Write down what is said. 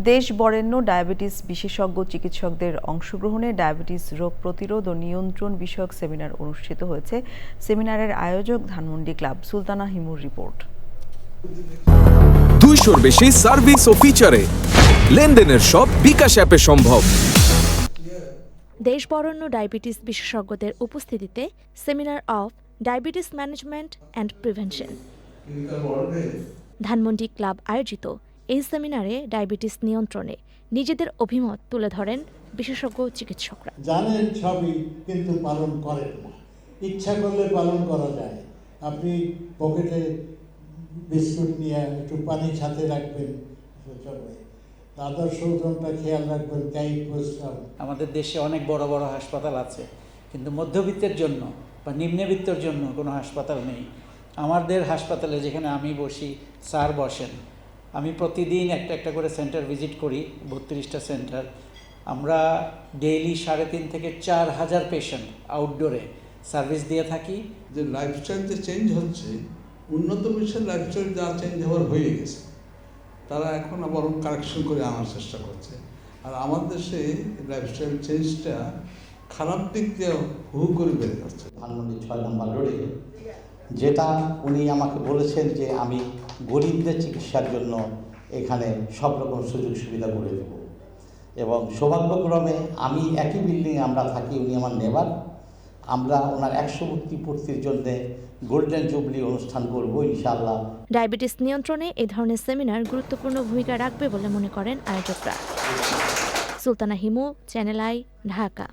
দেশ বরেণ্য ডায়াবেটিস বিশেষজ্ঞ চিকিৎসকদের অংশগ্রহণে ডায়াবেটিস রোগ প্রতিরোধ ও নিয়ন্ত্রণ বিষয়ক সেমিনার অনুষ্ঠিত হয়েছে। সেমিনারের আয়োজক ধানমন্ডি ক্লাব। সুলতানা হিমুর রিপোর্ট। 200-র বেশি সার্ভিস ও ফিচারে লেনদেনের সব বিকাশ অ্যাপে সম্ভব। দেশ বরেণ্য ডায়াবেটিস বিশেষজ্ঞদের উপস্থিতিতে seminar of diabetes management and prevention Dhanmondi club আয়োজিত এই সেমিনারে ডায়াবেটিস নিয়ন্ত্রণে নিজেদের অভিমত তুলে ধরেন বিশেষজ্ঞ চিকিৎসকরা। জানেন সবই, কিন্তু পালন করেন না। ইচ্ছা করলে পালন করা যায়। আপনি পকেটে বিস্কুট নিয়ে একটু পানি সাথে রাখবেন, আদর্শ ওজনটা খেয়াল রাখবেন। আমাদের দেশে অনেক বড় বড় হাসপাতাল আছে, কিন্তু মধ্যবিত্তের জন্য বা নিম্নবিত্তের জন্য কোনো হাসপাতাল নেই। আমাদের হাসপাতালে যেখানে আমি বসি, স্যার বসেন, আমি প্রতিদিন একটা একটা করে সেন্টার ভিজিট করি, 32টা সেন্টার। আমরা ডেইলি 3.5 থেকে 4,000 পেশেন্ট আউটডোরে সার্ভিস দিয়ে থাকি। যে লাইফস্টাইল যে চেঞ্জ হচ্ছে, উন্নত বিশ্বের লাইফস্টাইল যা চেঞ্জ হওয়ার হয়ে গেছে, তারা এখন আবার কারেকশন করে আনার চেষ্টা করছে। আর আমাদের দেশে লাইফস্টাইল চেঞ্জটা খারাপ দিক দিয়ে হু করে বেড়ে যাচ্ছে। ধানমন্ডি 6 নম্বর রোডে যেটা উনি আমাকে বলেছেন যে আমি গরিবদের চিকিৎসার জন্য এখানে সব রকম সুযোগ সুবিধা করে দেব, এবং সৌভাগ্যক্রমে আমি একই বিল্ডিংয়ে আমরা থাকি, উনি আমার নেবার। আমরা ওনার 100 পূর্তির জন্য গোল্ডেন জুবলি অনুষ্ঠান করব ইনশাআল্লাহ। ডায়াবেটিস নিয়ন্ত্রণে এই ধরনের সেমিনার গুরুত্বপূর্ণ ভূমিকা রাখবে বলে মনে করেন আয়োজকরা। Sultana Himu, channel I, Dhaka.